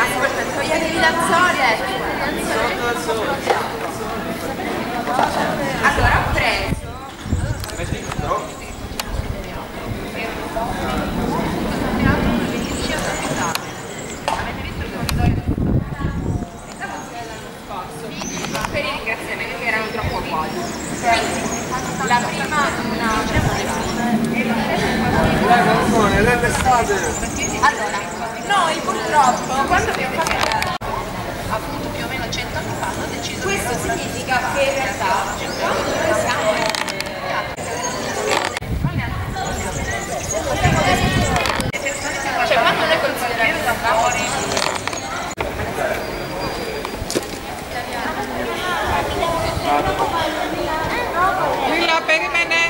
Aspetta, toglietevi dal sole. Allora ho preso. Per i ringraziamenti che erano troppo pochi. La prima allora, noi purtroppo quando abbiamo fatto appunto più o meno 100 anni fa hanno deciso. Questo significa che in realtà quando noi siamo cioè quando noi consideriamo da fuori Lila, περίμενε.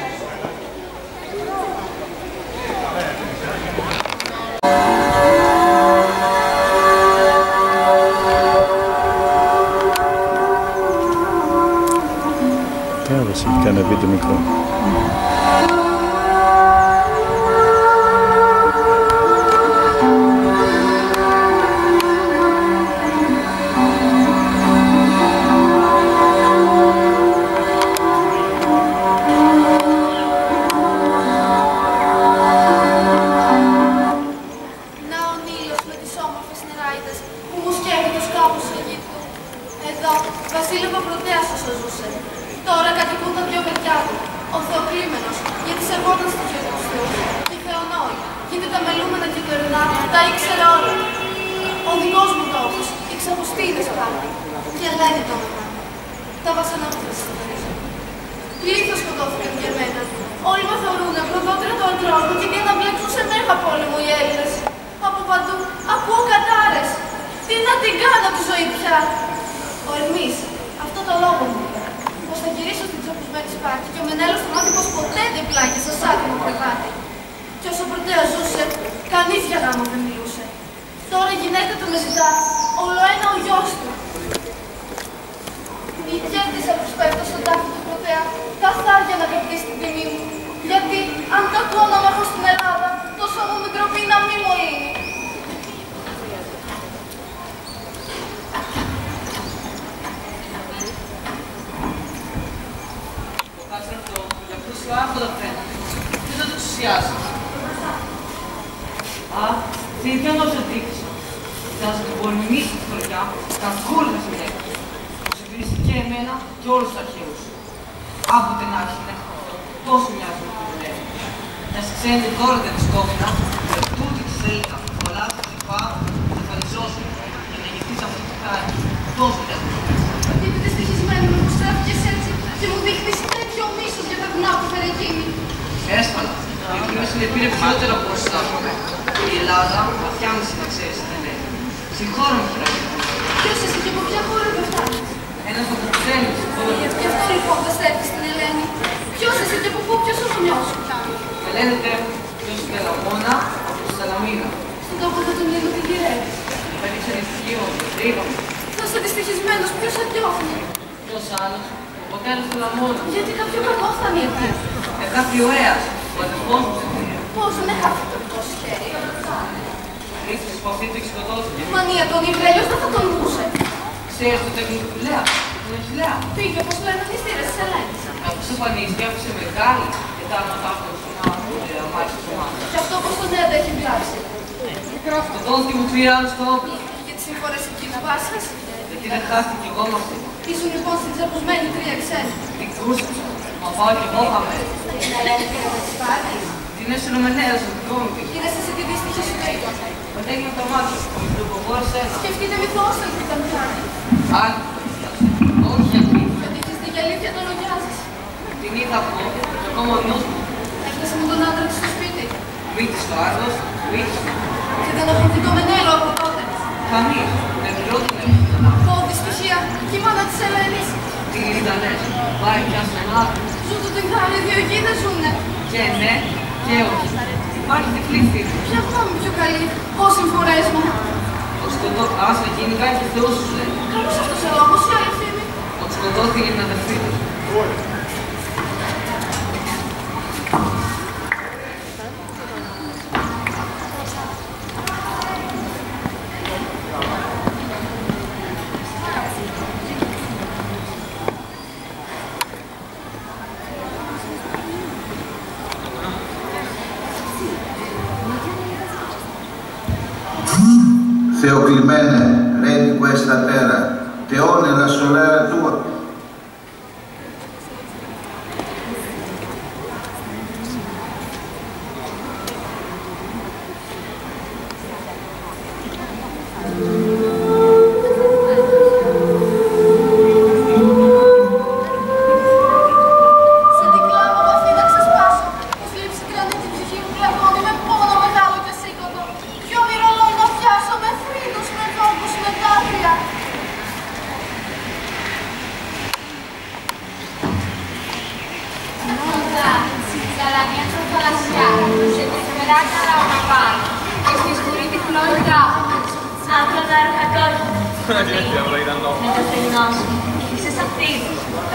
Έδωσε και κάνα βίντεο μικρό. Βασίλευο Πρωτέας όσο ζούσε. Τώρα κατοικούν τα δυο παιδιά του. Ο Θεοκρίμενος, γιατί σεβόταν στη ζωή του Θεού. Και η Θεονόη, γιατί τα μελούμενα και το ερνάτι τα ήξερε όλα. Ο δικός μου τόπος, η Ξαποστίνης πάλι. Και Ελένη το όνομα. Τα βασανά μου θα συστηρίζω. Πλήθος σκοτώθηκαν για μένα. Όλοι με θεωρούνε προδότερα του ανθρώπου και για να μπλέξουν σε μέγα πόλεμο οι Έλληνες. Από παντού ακούω κατάρες. Τι να την κάνω τη ζωή πια. Ο Ερμής, αυτό το λόγο μου είπε, πως θα γυρίσω στην ξαπουσμένη Σπάρτη και ο Μενέλος θα μάθει πως ποτέ δεν πλάγισε σαν άτιμο κρεβάτι. Και όσο Πρωτέας ζούσε, κανείς για γάμο δεν μιλούσε. Τώρα η γυναίκα του με ζητά, όλο ένα ο γιος του. Η γέντισα που σπέφτω στον τάφο του Πρωτέα, καθάρια να κρατήσει την τιμή μου. Γιατί αν το ακούω να μ' έχω στην Ελλάδα, το σώμα μου ντροπή να μη μολύνει. Αυτό το φαίνεται. Τι θα το εξουσιάσει. Α, την ίδια μας αντίκρισα. Θα την πολεμήσει τη χωριά, κακούλα στην έκτη. Πως εμπειρίσει και εμένα και όλους τους αρχαίους. Άποτε να έχει να έχω τόσο μοιάζει με το δουλεύει. Να σε ξέρετε τώρα δεν σκόπινα, με τούτη τη σελίδα, πολλά του κρυφά, θα φανιζώσουν και να γευτείς αυτή τη χάρη. Τόσο μοιάζει. Γιατί δυστυχισμένη με που στράφηκες έτσι και μου δείχνεις τέτοιο μίσος για τα βουνά που φέρε εκείνη. Έσφαλα. Εκείνος είναι πήρε ποιότερα από όσους θα πούμε. Η Ελλάδα βαθιά μισή να ξέρεις την Ελένη. Συγχώρω με χειράκι. Ποιος είσαι και από ποια χώρα δεν φτάνεις. Ένας από τους ξένους. Γι' αυτό λοιπόν δεν στέλνεις στην Ελένη. Ποιος είσαι και από πού, ποιος ο γονιός σου. Με λένε τέφο. Ποιος είναι Λαμώνα από τη Σαλαμίνα. Στον τόπο του τον Λίνο την γυρεύεις. Δεν ήξερε ησυχείο, το είπαμε. Τόσο δυστυχισμένος, ποιος θα διώχνει. Ποιος άλλος. Ο πατέρας του Λαμώνα. Γιατί κάποιο κακό θα είναι εκεί. Κάποιο αίας. Ο αδερφός μου σε φίλε. Πώς με χάθηκε το τόσο χέρι. Ίσως που αυτή του έχει σκοτώθηκε. Μανία τον Ιβρέλιος δεν θα τον βούσε. Ξέρεις το τέχνο του Λέα. Τον Αχιλλέα. Πήγε όπως λένε νηστήρες της Ελένης. Αφού εξαφανίστηκε, άφησε μεγάλη και τα άλματα του να μάλιστα στο μάτι. Και αυτό πως τον Έντα έχει βλάψει. Το δόθηκε μου πήρε άλλο στο όπλο. Για τη συμφορεσική του Πάσχας. Γιατί δεν χάστηκε εγώ με αυτή. Ήσουν λοιπόν στην ξαπουσμένη τρία ξένη. Την κρούσαψα. Μα πάω και εγώ χαμένη. Την Ελένη και να της πάρεις. Την έσυρο με νέα στο δικό μου πήγε. Είδες εσύ τη δύστυχη σου τρίτο. Μετά έγινε το μάτι σου. Το υποβόρησε ένα. Σκεφτείτε μη δώσω τι ήταν κάνει. Άλλη. Όχι γιατί. Γιατί έχεις δει για αλήθεια το λογιάζεις. Την είδα αυτό και ακόμα ο νους μου. Έφτασε με τον άντρα της στο σπίτι. Μύτης το Άγγλος, μύτης του. Και δεν έχουν δει το Μενέλο από τότε. Κανείς. Δεν πληρώτην Πω, δυστυχία. Και η μάνα της Ελένης. Τι Λιτανές. Πάει πια στον άδειο. Ζουν το τυγάρι, δύο γίδες ζουνε. Και ναι και όχι. Υπάρχει διπλή φύση. Ποια γνώμη πιο καλή. Πώς συμφορές μου. Ότι σκοτώθηκε. Άσε εκείνη κάνει και Θεός σου λέει. Καλώς αυτός ο λόγος, η άλλη ευθύνη. Ότι σκοτώθηκε την αδερφή του. probabilmente re di questa terra, Teone la sorella tua.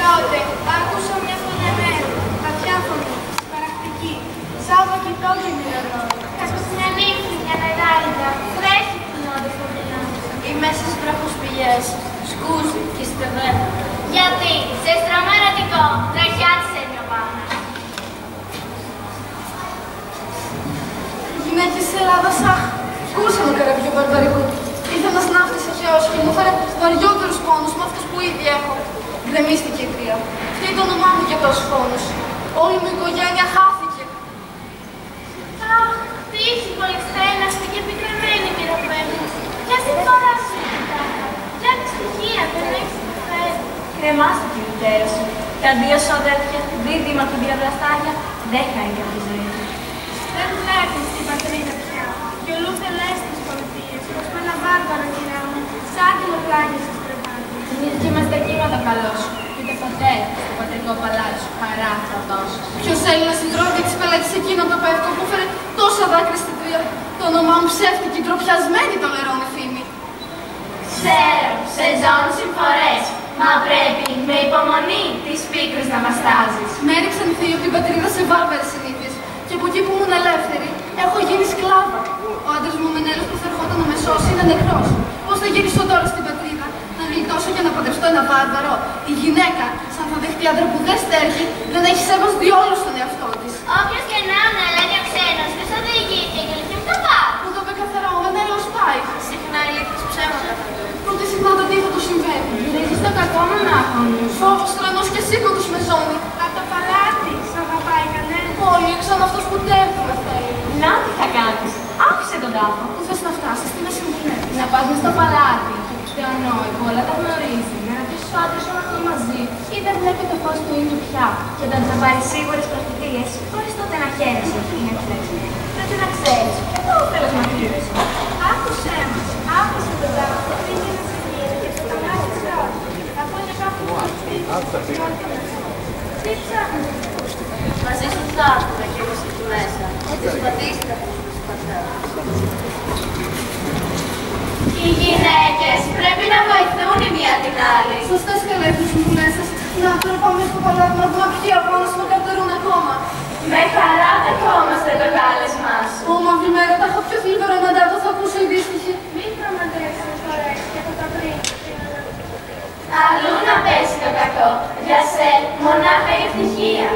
Τότε άκουσα μια φωνεμένη, βαθιά φωνή, παρακτική, Σάββατο και μυρωδό. Καθώς μια νύχτη, μια νεράλιδα, τρέχει πεινώντα φωτεινά. Ή μέσα στις βραχοσπηλιές, σκούζει και στεβαίνει. Γιατί σε στραμμένο δικό τραχιάτισε μια πάνω. Οι γυναίκες της Ελλάδας, αχ, κούσαν το καραβιό βαρβαρικού. Ήρθαν να σνάφτησε Θεός και μου έφερε βαριότερους πόνους με αυτούς που ήδη έχω. Γκρεμίστηκε η κρύα. Φταίει το όνομά μου για τόσους πόνους. Όλη μου η οικογένεια χάθηκε. Αχ, τύχη πολυστέναστη και επιτρεμένη πυροπέμη. Ποια συμφορά σου είναι τάχα. Ποια ευτυχία δεν έχεις υποφέρει. Κρεμάστηκε η μητέρα σου. Τα δύο σου αδέρφια, δίδυμα και δύο βλαστάρια, δεν χάνει από τη ζωή του. Δεν βλέπεις την πατρίδα πια. Κι ολούθελές τις πολιτείες, πως με ένα βάρβαρο κυρά μου, σαν κυλοπλάγια σας τρεβάνε. Μυρική μας τα κύματα καλό σου. Πείτε ποτέ στο πατρικό παλάτι σου χαρά θα δώσεις. Ποιος Έλληνας συντρόφια της πελέτης εκείνο το πεύκο που έφερε τόσα δάκρυα στην τρία. Το όνομά μου ψεύτικη, ντροπιασμένη το λερώνει φήμη. Ξέρω, σε ζώνουν συμφορές. Μα πρέπει με υπομονή τις πίκρες να μας τάζεις. Με έριξαν οι θείοι από την πατρίδα σε βάρβαρες συνήθειες. Και από εκεί που ήμουν ελεύθερη, έχω γίνει σκλάβα. Ο άντρας μου Μενέλος που θα ερχόταν να με σώσει είναι νεκρός. Πώς θα γυρίσω τώρα στην πατρίδα, να γλιτώσω για να παντρευτώ ένα βάρβαρο? Η γυναίκα, σαν θα δεχτεί άντρα που δεν στέρχει, δεν έχει σέβος διόλου στον εαυτό της. Όποιος και να είναι, λέει ο ξένος, ποιος οδηγείται και λυθεί με τα πάρει. Μου το είπε καθαρά, ο Μενέλος πάει. Συχνά ηλίθιες ψέματα. Πρώτη συχνά το τι θα του συμβαίνει. Γυρίζεις το κακό μονάχονους. Φόβος τρανός και σήκωτος με ζώνει. Απ' το παλάτι, σ' αγαπάει κανένα. Όλοι, σαν αυτός που τέρχομαι θέλει. Να, τι θα κάνεις. Άφησε τον τάφο. Πού θες να φτάσεις, τι με συμβουλεύεις? Να πας μες στο παλάτι και το Θεονόη που όλα τα γνωρίζει. Να ρωτήσεις τους άντρες όλα αυτοί μαζί. Ή δεν βλέπει το φως του ήλιου πια. Και όταν θα πάρει σίγουρες προφητείες, χωρίς τότε να χαίρεσαι ότι είναι χθες. Πρέπει να ξέρεις και το όφελος μαρτύρεσαι. Άκουσέ μας, άκουσε τον τάφο, πήγε να σε γύρω και στο καμάκι της γράμμας. Από είναι κάπου που τι ψάχνεις? Μαζί σου θα έρθουμε κι εγώ εκεί μέσα. Τις πατήστε που τους πατέρας. Οι γυναίκες πρέπει να βοηθούν η μία την άλλη. Σωστές και λέει τους συμβουλές σας. Να, τώρα πάμε στο παλάτι να δούμε ποιοι από μας με καρτερούν ακόμα. Με χαρά δεχόμαστε το κάλεσμά σου. Ω, μαύρη μέρα, τα έχω πιο θλιβερό μαντάτο, θα ακούσω η δύστυχη. Μην προμαντρέψεις φορές και από τα πριν. Αλλού να πέσει το κακό. Για σε μονάχα η ευτυχία.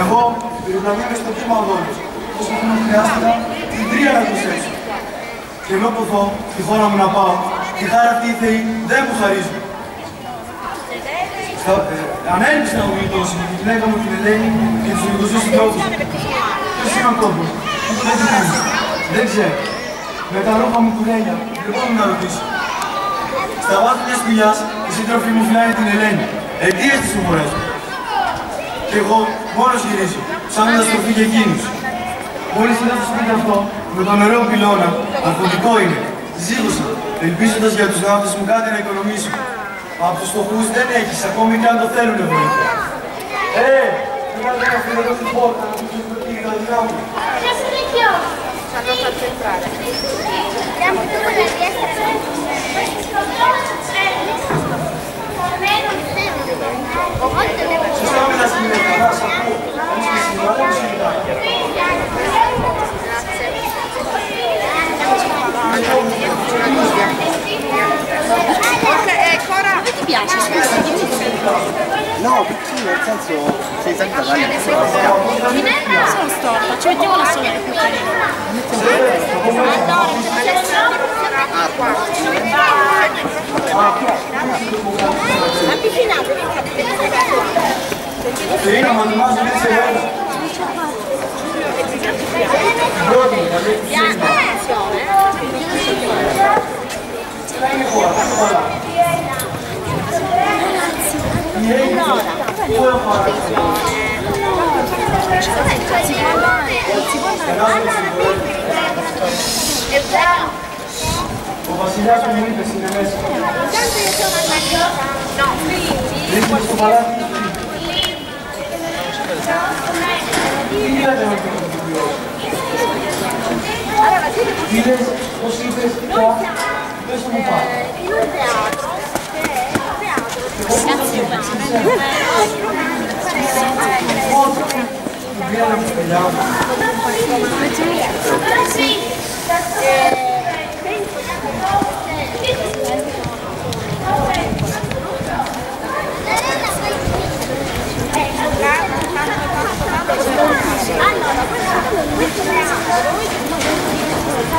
Εγώ περιπλανιέμαι στο κύμα οδόνης, όσο μου χρειάστηκα την τρία να τους έξω. Και ενώ ποθώ στη χώρα μου να πάω, τη χάρα αυτή οι θεοί δεν μου χαρίζουν. Ανέλπισε να μου γλιτώσει με τη γυναίκα μου την Ελένη και τους λιγοζούς συντρόφους. Ποιος είναι ο τόπος, δεν την κάνει. Δεν ξέρω. Με τα ρούχα μου κουρέλια, δεν μπορώ να ρωτήσω. Στα βάθη μιας σπηλιάς, η σύντροφη μου φυλάει την Ελένη. Αιτίες της συμφορές μου. Και εγώ μόνος γυρίζω, ψάχνοντας τροφή για εκείνους. Μόλις είδα στο σπίτι αυτό, με τον ωραίο πυλώνα, αρκωτικό είναι. Ζήγωσα, ελπίζοντας για τους ναύτες μου κάτι να οικονομήσω. Από τους φτωχούς δεν έχεις, ακόμη και αν το θέλουν βοήθεια. Πήγατε να φύγω στην πόρτα, να τους βρει η γραφιά μου. Ποιος είναι ποιος? Θα το faccio entrare. Siamo tu la riestra. Ho molto tempo. Ci stiamo nella sinistra, ma saputo. Non si Dove ti piace? No, perché nel senso sei salita da lì. Sono storta, ci mettiamo la sola più carina. Avvicinato, Serena, ma non mangi le serene. Vieni qua, puoi fare. Ο βασιλιάς μου μου είπε στην μέσα. Ρίχνει στο παλάτι. Τι λέτε με το βιβλίο. Τι λες, πώς είπες, πες μου πάει. Πήγαμε στη σπηλιά μου.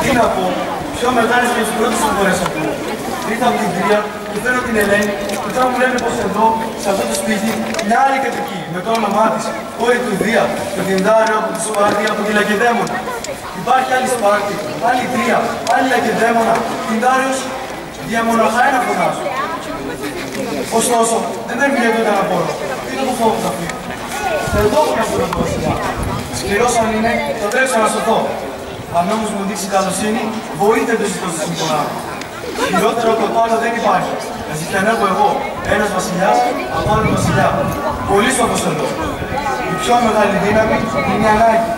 Τι να πω, πιο μεγάλες και τις πρώτες φορές ακούω. Ήρθα από την κυρία και φέρω την Ελένη και τώρα μου λένε πως εδώ, σε αυτό το σπίτι, μια άλλη κατοικεί με το όνομά της, κόρη του Ιδία, το Τινδάριο από τη Σπάρτη, από τη Λακεδαίμονα. Υπάρχει άλλη Σπάρτη, άλλη Τρία, άλλη Λακεδαίμονα, Τινδάριος, διαμοναχά ένα φωνάζω. Ωστόσο, δεν έρχεται τότε να μπορώ. Τι είναι το φόβο θα φύγω. Εδώ έχω να πω το βασιλιά. Σκληρός αν είναι, θα τρέξω να σωθώ. Αν όμως μου δείξει καλοσύνη, βοήθητε το ζητώ στη συμφωνά μου. Χειρότερο από το άλλο δεν υπάρχει. Να ζητιανεύω εγώ, ένας βασιλιάς, από άλλον βασιλιά. Πολύ σοφός εδώ. Η πιο μεγάλη δύναμη είναι η ανάγκη.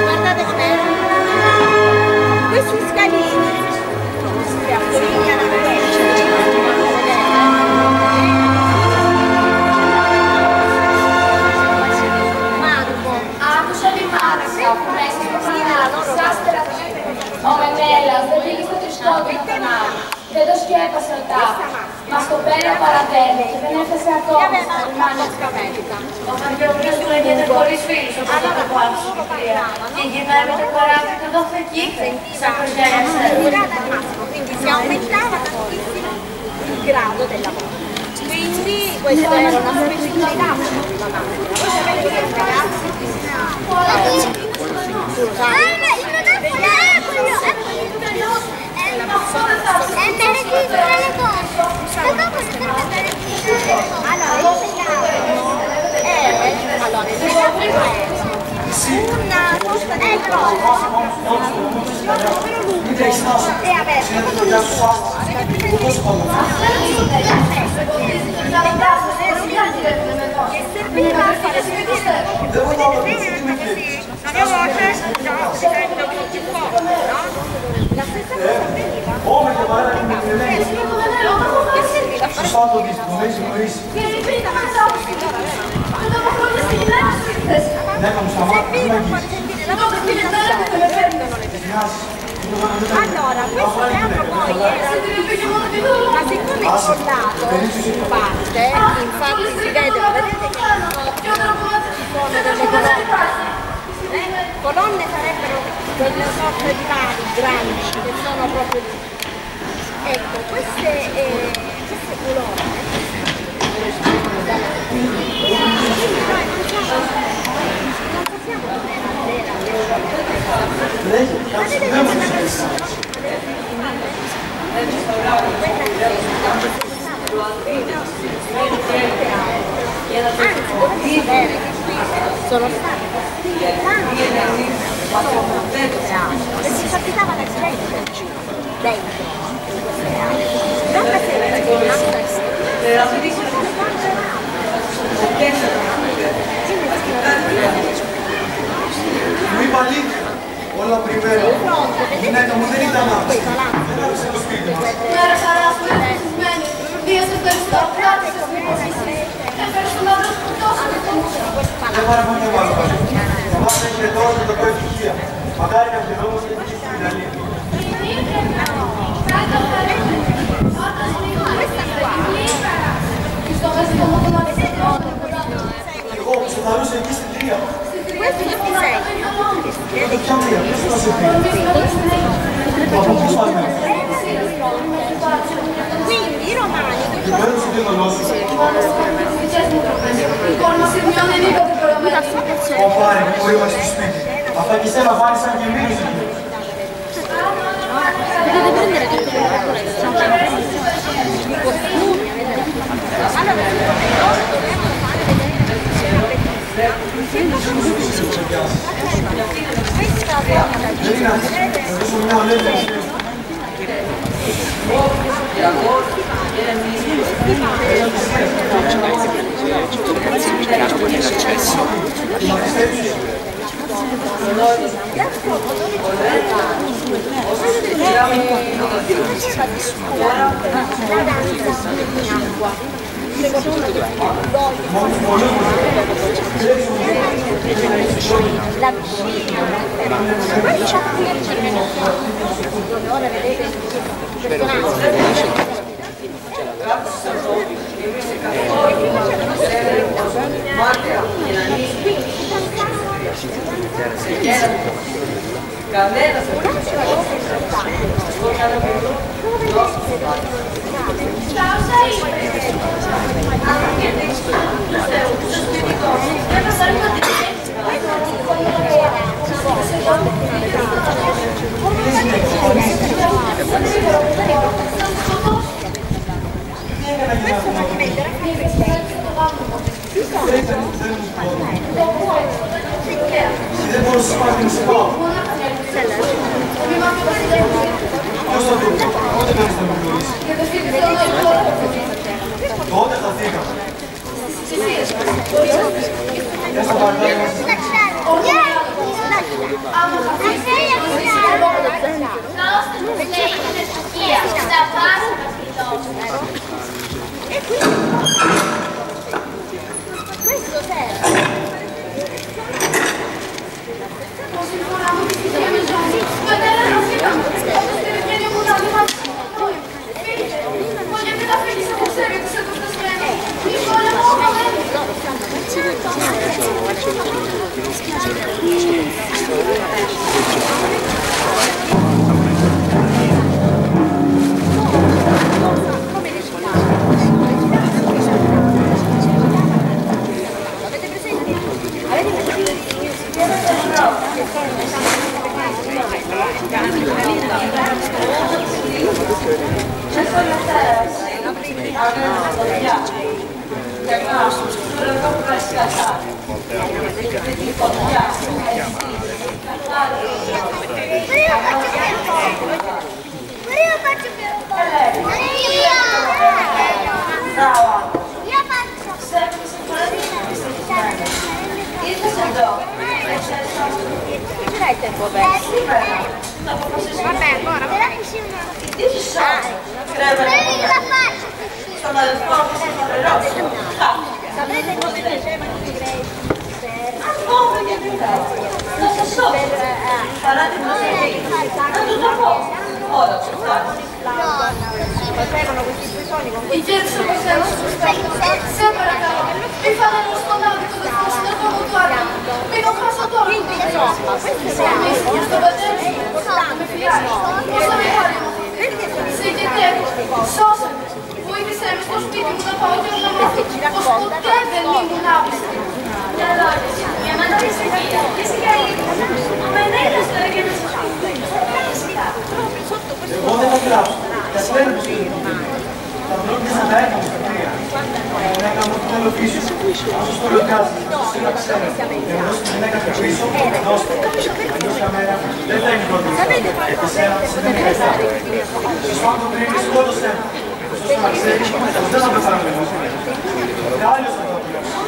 Guardate com'è. Questi scalini. Marco. Άκουσα τη Μάρκα που μέσα στο κανάλι. Ο Μενέλας δεν πήγε στο τριστόκι του κανάλι. Δεν το σκέπασε ο τάφος. Μα στο πέρα παρατέλει και δεν έφτασε ακόμα στα λιμάνια της Καμένικα. Ο Χαριόπουλος του λέγεται χωρίς φίλους όπως το κοπάδι σου Κυπρία. Και γυρνάει με το κοράβι του δόθε εκεί, σαν χωριά quindi si aumentava tantissimo il grado del lavoro. Quindi questo era una specificità per la macchina. Poi sapete che i ragazzi serve Clementino? Che serviva a fare Devo Abbiamo voce, no, si sente un po', no? la stessa cosa veniva. Come che parla di Clementino? Che serviva a fare Sono fatto di strumenti nuovissimi. Vieni prima, ma dopo questi diversi. Lei non sa mai serviva a come far dice. sentire la voce di una allora, questo teatro poi era ma siccome il soldato parte, infatti si vede, vedete che sono delle colonne sarebbero quelle sorte di navi grandi che sono proprio lì. Ecco, queste colonne non possiamo vedere sono stati e si capitava la gente dentro non la sera Lui va lì, con la primera. Netta modernità ma. Era sarà di essere personaggio è personaggio Ne fare come guarda. Ma sempre torno da quel fischia. Magari anche dopo se ti ci da lì. Oh, se la luce di sentire. questo che ti sei Facciamo io, questo lo sentire. Ma non posso fare. quindi i romani Quello si deve nostro. Compare, che poi si spiega. Ma fai chi sei la fare anche in meno. dovete prendere tutte le cose i costumi la piscina, ora vedete il personaggio. Si devono spavare in scuola. Cosa tu? Dove devi stare dove sta figa? Questa parte questo serve. Io faccio Θα αποφασίσουμε. Τι σου σώζει. Στον αδελφό μου σε φαβερός. Να σε σώσει. Παρά την προσοχή. Να του το πω. Όλα σου φτάνει. Η γέρση όπως θέλω σου στέλνω. Σε παρακαλώ. Μη φανέλω στον άδικο δεχτώ στην ερχόμο του άδικο. Μη το χάσω τώρα που το θέλω. Εμείς στον πατέρα σου. Με φιλάει. Πώς θα με χάρη μου. Σε γετεύω. Σώσε με. Βοήθησέ με στο σπίτι μου να πάω και να μάθω. Πως ποτέ δεν ήμουν άπιστη. Για λόγες. Για μένα τη συγγεία. Και συγγεία. Με νέας τώρα και να σας πει. Εγώ δεν θα γράψω. Για σένα που είναι. Θα πρόκειται να τα έκανα στα τρία. Να έκανα ό,τι θέλω πίσω. Όσο στο λοκάζι, όσο σίγουρα ξέρω. Εγώ στην γυναίκα και πίσω, δώστε. Αλλιώς καμέρα δεν θα είναι πρώτη. Εσένα σε δεν είναι αυτά. Στους πάντων τρίνεις, σκότωσε. Ωστόσο να ξέρεις, δεν θα πεθάνω με νόημα. Και άλλος θα το πληρώσω.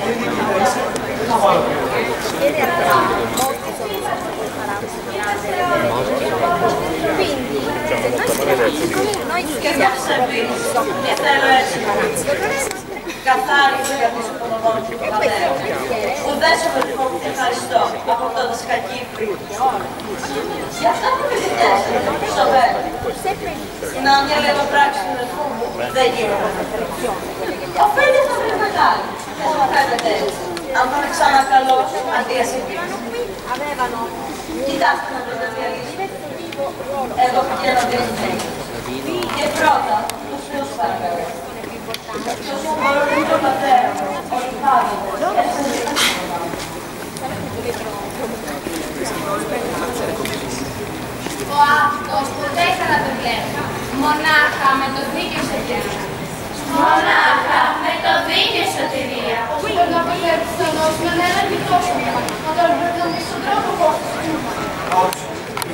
Και δίκη θα είσαι, δεν θα βάλω πλήρω. Και για τους επίσης, και θέλω έτσι καθάρισε για τους υπονοδόνους του πατέρα. Ουδέσαι λοιπόν που σε ευχαριστώ από τότε σε κακήφρη. Γι' αυτό που επιθυμές, σοβαίνω. Να μια λίγο πράξη του ρεφού μου δεν γίνεται. Οφείλει να βρει μεγάλη. Δεν μου φαίνεται έτσι. Αν τον ξανακαλώσω, αντί ασυμπή. Κοιτάξτε να βρείτε μια λύση. Εγώ πηγαίνω δύο θέσεις. Και πρώτα, τους θεούς παρακαλώ. Ποιος μου μπορούν τον πατέρα, ο Λιχάδος, έτσι Ο άνθρωπος ποτέ θα δεν βλέπει. Μονάχα με το δίκαιο σωτηρία. Μονάχα με το δίκαιο σωτηρία. Πώς μπορεί να αποφέρει τους ενός με έναν και τόσο. Να τον βρεθούν στον τρόπο πώς. Άκουσα.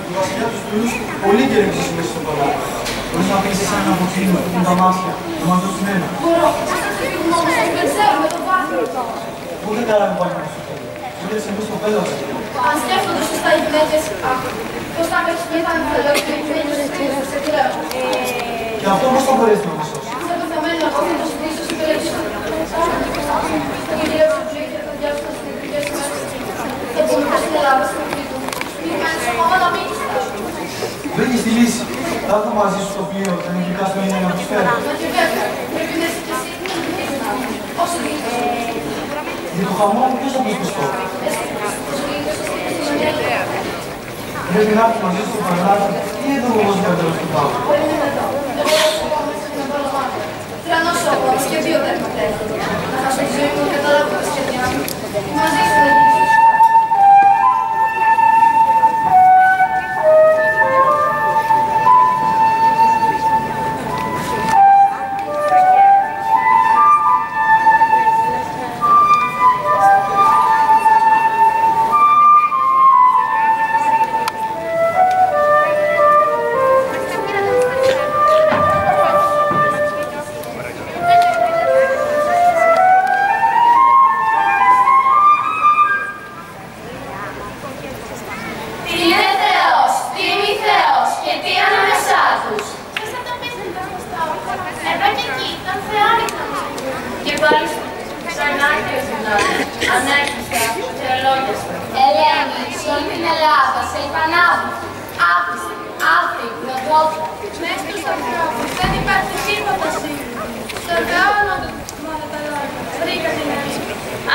Η βασιλιά τους δουλούς πολύ καιρό έχεις μέσα στο παλάτι. Μπορείς να πεις εσένα από κλίμα, με τα μάτια, να μας δώσεις μένα. Μπορώ. Μόνο σας περισσεύω με το βάθρο. Πού δεν καλά με πάλι να σου φέρω. Ούτε σε εμείς το πέλαβε. Αν σκέφτονται σωστά οι γυναίκες, πώς θα έχεις μετά να θέλω και οι γυναίκες σε κλαίω. Και αυτό πώς θα μπορέσει να μας σώσει. Σε πεθαμένη εγώ θα το στήσω στην περισσότερο. Θα γυρεύσω του και θα διάβω στις νεκρικές μέρες. Θα πούμε πως είναι Ελλάδα στην αρχή του. Μη κάνεις ακόμα να μην Βρήκες τη λύση. Θα έρθω μαζί σου στο πλοίο, τα νεκρικά σου είναι να τους φέρω. Μα και βέβαια, πρέπει να είσαι κι εσύ. Όσο δείχνεις. Για το χαμό μου ποιος θα πει πιστό. Πρέπει να έρθει μαζί στο παλάτι ή εδώ όμως για τέλος του πάγου. Τρανός όμως και δύο τέρματα έχω. Να χάσω τη ζωή μου και καταλάβω τα σχέδια μου. Μαζί σου να γίνεις.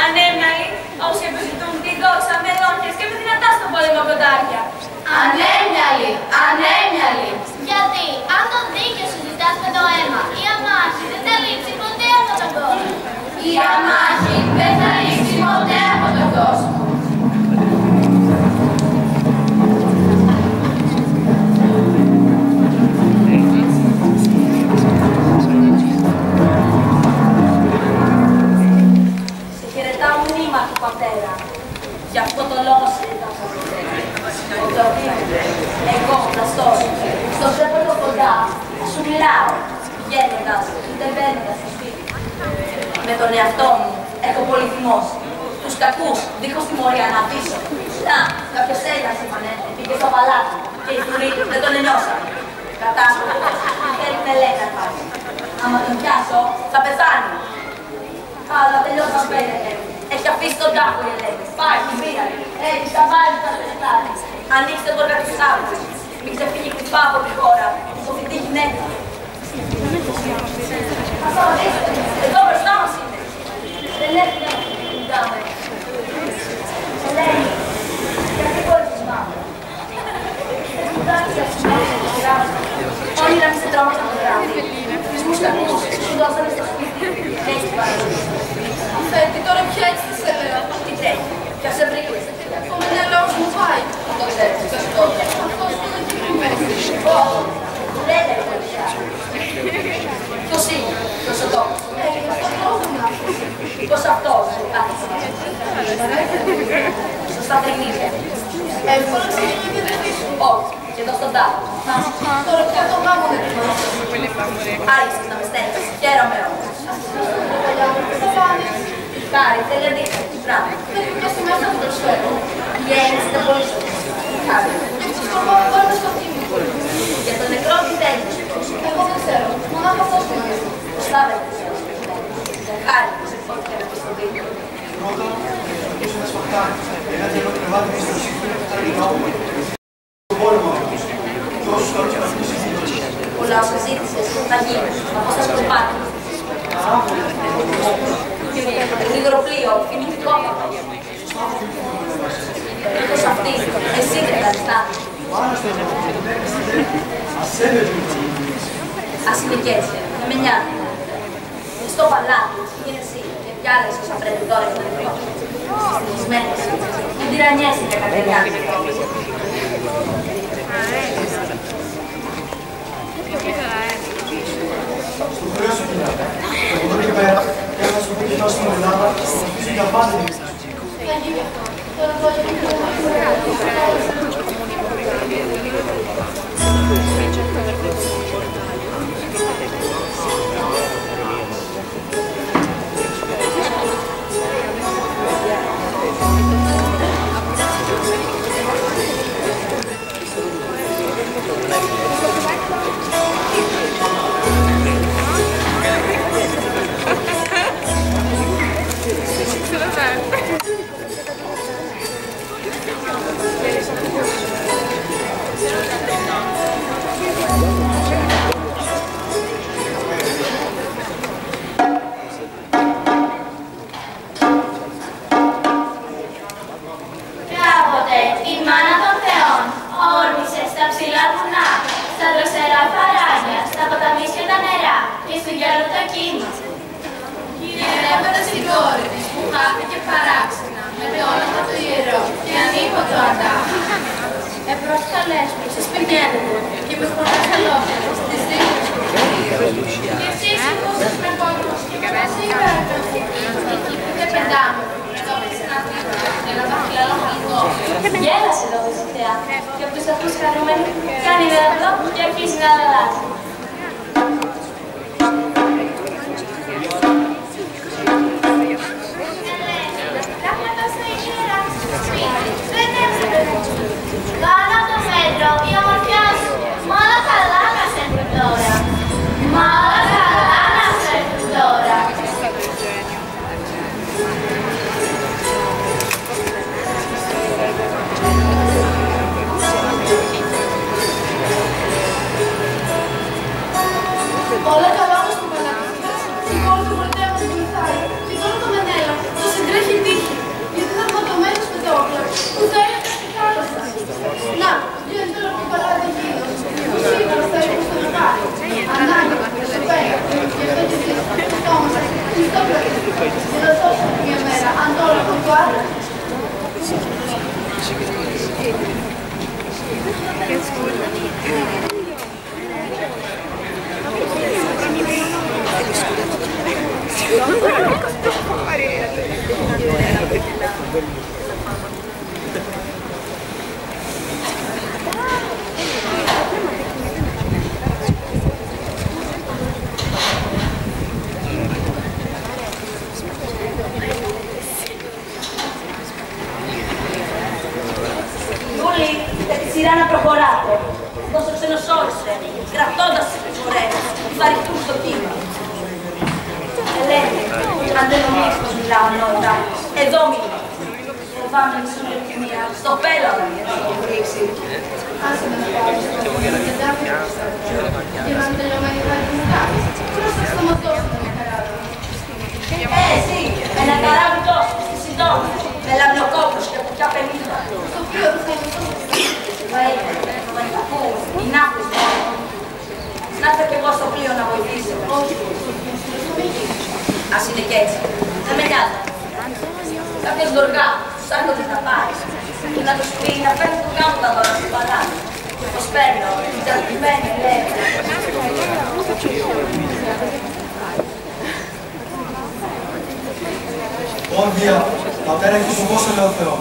Ανέμναλοι, όσοι επιζητούν τη δόξα με δόντιες και με δυνατά στον πόλεμο κοντάρια. Ανέμοιαλοι, ανέμοιαλοι. Γιατί αν το δίκαιο συζητάς με το αίμα, η αμάχη δεν θα λείψει ποτέ από τον κόσμο. Η αμάχη δεν θα λείψει ποτέ από τον κόσμο. Σε χαιρετάω μνήμα του πατέρα. Γι' αυτό το λόγο σε είδα. Εγώ, πλαστός, στο ζέπατο κοντά, σου μιλάω, βγαίνοντας, είτε μπαίνοντας στο σπίτι. Με τον εαυτό μου έχω πολύ θυμώσει. Τους κακούς, δίχως τιμωρία να πείσω. Να, κάποιος Έλληνας είπανε, πήγε στο παλάτι και οι φουροί δεν τον ενιώσαν. Κατάστροφος, θέλει την Ελένη να πάει. Άμα τον πιάσω, θα πεθάνει. Αλλά τελειώσαν πέντε. Έχει αφήσει τον τάφο η Ελένη. Πάει, την πήρα. Έχει σταμπάρει τα πεθάνει. Ανοίξτε τον κατουστάβο. Μην ξεφύγει κρυφά από τη χώρα. Υποφυτή γυναίκα. Ας σταματήσετε. Εδώ μπροστά μας είναι. Δεν έρθει να μιλάμε. Ελένη, γιατί μπορείς να μάθω. Όνειρα μη σε τρόμαξαν το βράδυ. Τους μουσκανούς σου δώσανε στο σπίτι. Έχεις παραδείγμα. Αφέντη, τώρα πια έτσι τι σε λέω. Τι τρέχει, ποια σε βρήκε. Το μενέλαος μου πάει. Το ξέρεις, ποιος τότε. Αυτός που δεν κυβερνήσει. Όχι, δεν είναι βοηθιά. Ποιος είναι, ποιος ο τόπος. Αυτό πρόβλημα. Ποιος αυτός, άρχισε. Σωστά τριγνίδια. Εύκολα ξεκινά και δεν δεις. Όχι, και εδώ στον τάφο. Τώρα πια το γάμο δεν θυμάσαι. Άρχισες να με στέλνεις, χαίρομαι όμως. Θα φάνεις. Χάρη, θέλει αντίθεση, πράγμα. Δεν είναι πια στη μέσα να το προσφέρω. Η Έλληνες είναι πολύ σωστή. Χάρη. Και έτσι σκορπώ να βάλουμε στο τίμιο. Για τον νεκρό τι θέλεις. Εγώ δεν ξέρω. Μονάχα αυτός είναι. Σωστά δεν ξέρω. Χάρη, όχι και να πεις στο δίκιο. Πρώτα, ίσως να σπαρτάρει. Ένα γερό κρεβάτι της στο σύγχρονο τον πόλεμο αυτός. Και όσους καλούς να αφήσεις δίκες. Πολλά όσα ζήτησες θα γίνουν. Θα πω στα σκορπάτι. Το γρήγορο πλοίο, κινητικό θα πω. Όπως αυτή, εσύ δεν θα διστάθεις. Ας είναι και έτσι, δεν με νοιάζει. Στο παλάτι, είναι εσύ και πιάλες όσα πρέπει τώρα για τον νεκρό. Στοιχισμένες, μην τυραννιέσαι για κατεριάζει. Στο χρέος σου κοινά. Από εδώ και πέρα, θέλω να σου πω και εδώ στην Ελλάδα, αφήσω για πάντα την εξής. Θα γίνει αυτό. Τώρα το έχει Γέλασε εδώ τελευταία και από τους αυτούς χαρούμενοι κάνει δεδαπλό και αρχίζει να αλλάζει. Πάνω από το μέτρο η ομορφιά σου. Μόνο καλά να σε έρθουν τώρα. Μόνο καλά να σε έρθουν τώρα. Όλα καλά όμως που μελακηθείς. Η κόρη του Πρωτέα μας βοηθάει. Και τώρα το Μενέλα θα συντρέχει τύχη. Γιατί θα ματωμένος με το όπλο που θα είναι στη θάλασσα. Να, βγαίνει τώρα από την παλάτι γύρω. Που σίγουρα θα έρθει στο νεκάρι. Ανάγκη, προσωπέρα. Και αυτό και εσείς, το στόμα σας, κλειστό πλατή. Για να σώσουμε μια μέρα, αν το όλο το άντρα. ρηχτούν στο κύμα. Ελένη, αν δεν νομίζεις πως μιλάω νότα, εδώ μιλώ. Φοβάμαι τη σου λευκημία, στο πέλαγο για να το βρίξει. Άσε να πάω στο πέλαγο, και δεν και να μην τελειωμένη πάλι μου κάνεις. Πώς θα σταματώσω να με καράβει. Εσύ, ένα καράβι τόσο, στη Συντόμη, με λαμιοκόπους και κουπιά 50. Το οποίο δεν θα είναι τόσο. Πού, η Νάπολη μόνο. Να έρθω κι εγώ στο πλοίο να βοηθήσω. Όχι, ας είναι κι έτσι. Δεν με νοιάζει. Κάποιος γοργά, σαν ότι θα πάρεις. Και να τους πει να φέρνει του γάμου τα δώρα του παλάτι. Πως παίρνω, την τραγημένη Ελένη. Όδια, πατέρα έχει φοβό σε λέω Θεό.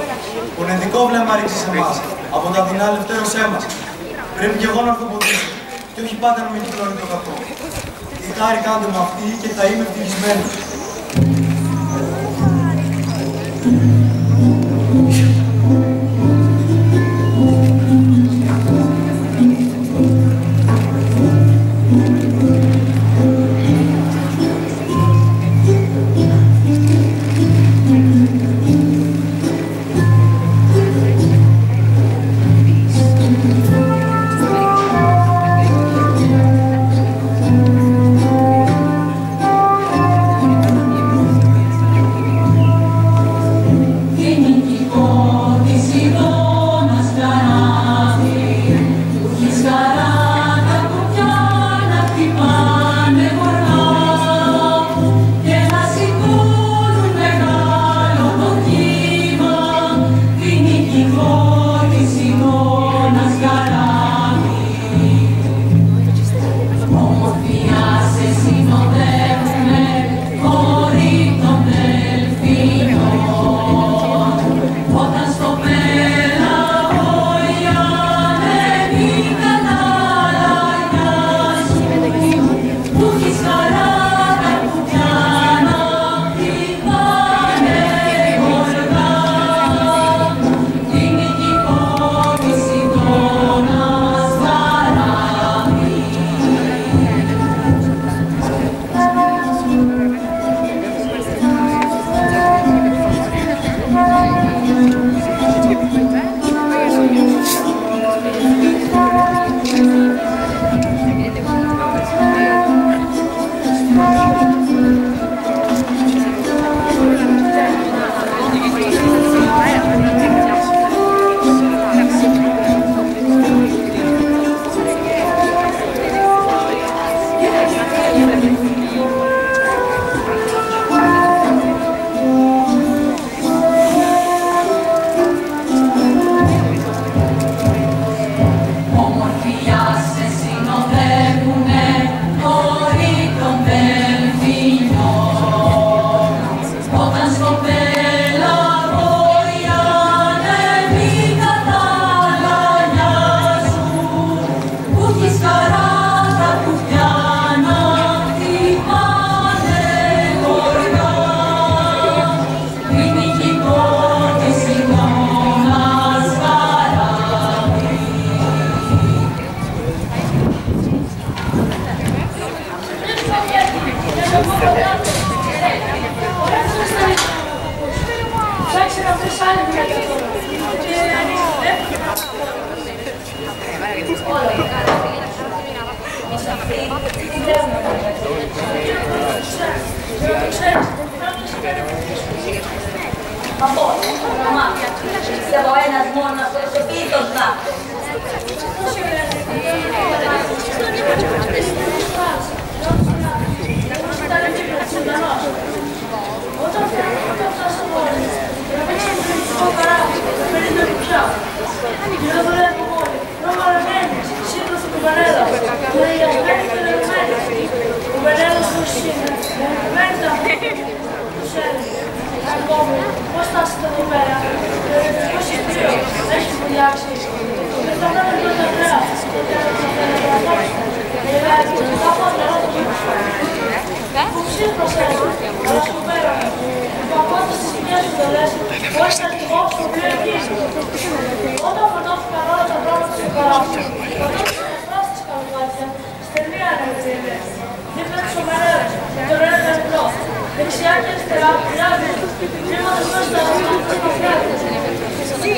Πονετικό βλέμμα ρίξει σε εμάς, από τα δεινά ελευθέρωσέ μας. Πρέπει κι εγώ να ορθοποδήσω, και όχι πάντα να με κυκλώνει το κακό. Η χάρη κάντε με αυτή και θα είμαι ευτυχισμένος. Μα πώς, μαμά, πιστεύω ένας μόνος προσωπεί τον Ναύτο. Όταν φτάσω μόνοι, να παίξω το ελληνικό καράβι, να παίρνει το πια. Και να δουλεύω μόνοι, προγραμμένοι, σύγκρουση του Βανέλα, κουραγιασμένοι και λεγμένοι. Ο Βανέλας τους είναι, μένει τα τους έλεγε. Ακόμη, πώς φτάσετε εδώ πέρα, το ελευθερικό συμπρίο, έχει βουλιάξει. Και θα κάνουμε τον Ανδρέα, και θα τελεγραφώσουμε. Θα πάω να ρωτήσω το μήνυμα. Που ψήφωσες, αλλά στο πέραμε. Παπάτες στις κοινές σου τελές, πώς θα τυχώς το πλοίο εκείνο. Όταν φορτώθηκαν όλα τα πράγματα στο καράβι, πατώθηκαν φράσεις καλουβάτια, στενή ανέβρινε. δεξιά και αριστερά πειράζει, τρίβοντας μέσα στα όρια της μαφιάτες.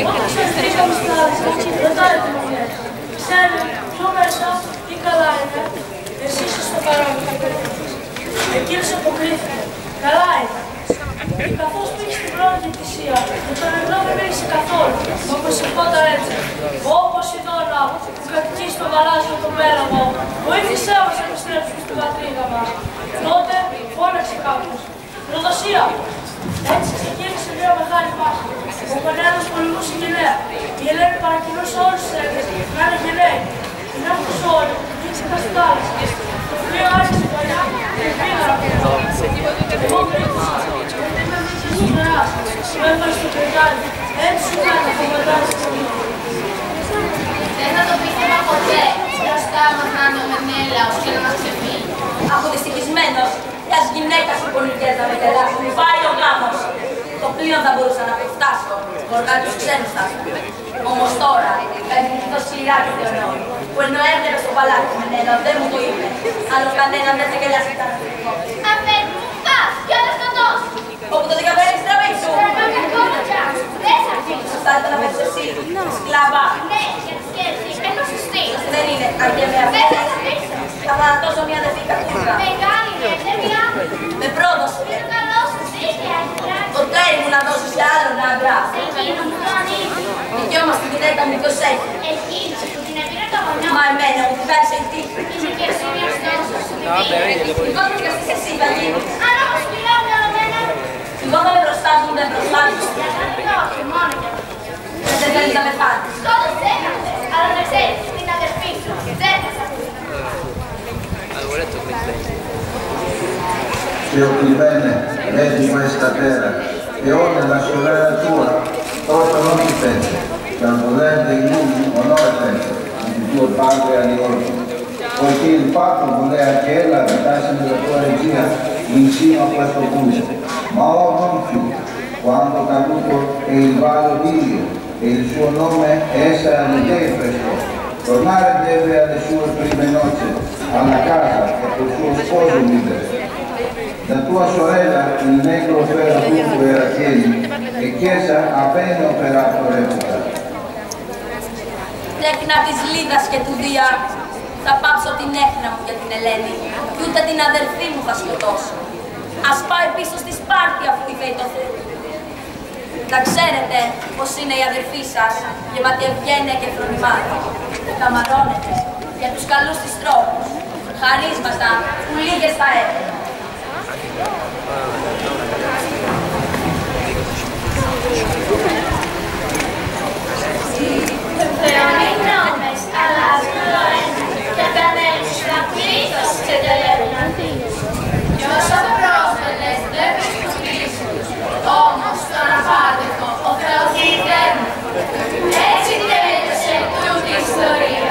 Όποιος εχθρήκαμε στην άδεια, ρωτάει τη μαφιά. Ξέρει πιο μέσα τι καλά είναι, εσύ είσαι στο παρόν. Εκείνος αποκρίθηκε. Καλά είναι. Και καθώς πήγε στην πρώτη θυσία, με τον νεκρό δεν μίλησε καθόλου, όπως ερχόταν έτσι. Όπως η Δώρα που κατοικεί στο γαλάζιο τον πέλαγο, βοήθησέ μας να επιστρέψουμε στην πατρίδα μας. Τότε φώναξε κάποιος. Προδοσία! Έτσι ξεκίνησε μια μεγάλη μάχη. Ο Πανέλληνας πολεμούσε γενναία. Η Ελένη παρακινούσε όλους τους Έλληνες να είναι γενναίοι. Την έφτασε όλοι, δείξε τα στη θάλασσα. Το πλοίο άρχισε παλιά και πήγαρα από εδώ. Εγώ βρήκωσα. Γιατί με μίλησε στους γεράς. Μου έφερε στο κρυγάλι. Έτσι σου κάνει να φοβατάζει στο μήνυμα. Δεν θα το πίστευα ποτέ. Μπροστά μας να είναι ο Μενέλαος και να μας ξεφύγει. Από δυστυχισμένος, μιας γυναίκας υπολοιπιές να με γελάσουν, πάει ο γάμος. Το πλοίο θα μπορούσα να προφτάσω, μπορεί κάποιους ξένους θα πούμε. Όμως τώρα, πέφτει το σκληρά του Θεονόη, που ενώ έβλεπε στο παλάτι με νέλα, δεν μου το είπε. Άλλο κανέναν δεν θα γελάσει τα ναυτικό. Αφέντη μου, πας, ποιο θα σκοτώσει. Όπου το δικαφέρει στη στραβή σου. Στραβά και ακόμα πια. Δεν θα αφήνω. Σωστά ήταν να πέφτεις εσύ, σκλάβα. Ναι, για τη σκέψη, ενώ σωστή. Δεν είναι, αρκεί με Δεν αυτό. θα τα αφήσω. Θα παρατώσω μια αδερφή κακούργα. Μεγάλη είναι, δεν μιλάμε. Με πρόδωσε. Είναι καλός, δίκαια, Ποτέ ήμουν να δώσω σε άλλον άντρα. εκείνο μου το ανοίγει. Δικαίωμα στην γυναίκα μου ποιος έχει. Εκείνο που την έπειρε το γονιό. Μα εμένα μου τη βγάζει σε τύχη. Είναι και εσύ μια στόσο σου την πήρε. Εγώ θα δικαστείς εσύ, θα γίνω. Αν όμως μιλάω μυαλωμένα, Εγώ θα με προστάζουν, δεν προστάζουν. για κάτι όχι, μόνο για αυτό. Δεν θέλεις να με πάρεις. Σκότωσε έκατε, αλλά να ξέρεις, την αδερφή σου. Δεν θα σ' ακούσει. Dio ti bene, vedi questa terra, e ora la sorella tua, proprio non ti pensi, che al potere dei lupi onore pensi, di tuo padre a Livorno, poiché il fatto voleva che ella abitasse nella tua regia vicino a questo punto, ma ora non più, quando caduto è il valo Dio, e il suo nome è essere alle dei presto. Tornare deve alle sue prime nozze, alla casa e col suo sposo vivere. La tua sorella, il negro ferrafugo era Chiesi, e Chiesa ha ben operato reputa. Τέκνα της Λίδας και του Δία, θα πάψω την έχνα μου για την Ελένη, και ούτε την αδερφή μου θα σκοτώσω. Ας πάει πίσω στη Σπάρτη αφού τη φέει το Θεό. Να ξέρετε πως είναι η αδερφή σας, γεμάτη ευγένεια και φρονιμάτη. Καμαρώνετε για τους καλούς της τρόπους, χαρίσματα που λίγες θα έχουν. Θεονοί νόμες, αλλάζουν όλο ένα και κανένας να πλήθος ξετελεύουν. Κι όσο πρόσφατες δεν βρίσκουν κρίσιμους, όμως στον απάντητο ο Θεός γυριτεύουν. Έτσι τέλειωσε τούτη η ιστορία.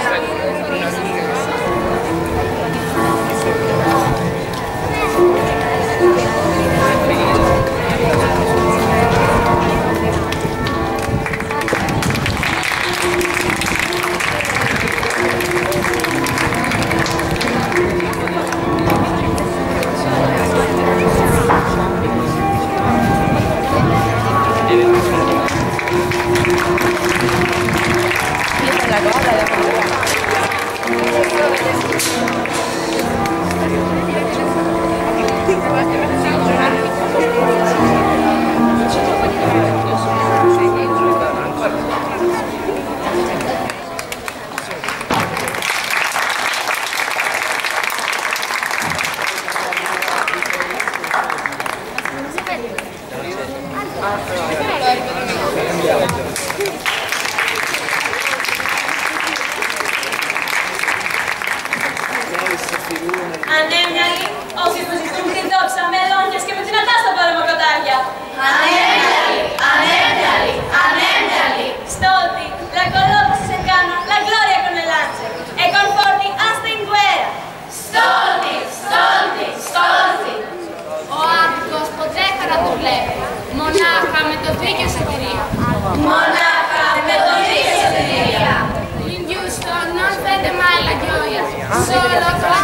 Ανέμιαλοι, όσοι που ζητούν την δόξα με ελόνιας και με την ατά στα παλαιοκοτάρια. Ανέμιαλοι, ανέμιαλοι, ανέμιαλοι. Stolti, la colonna si cercana, la gloria con le lance, e conforti hasta in guerra. Στόλτη, στόλτη, στόλτη. Ο άδικος ποτέ θα να το βλέπει. Μονάχα με το δίκαιο σωτηρία. Μονάχα με το δίκαιο σωτηρία. In giusto non vede mai la gioia, solo con la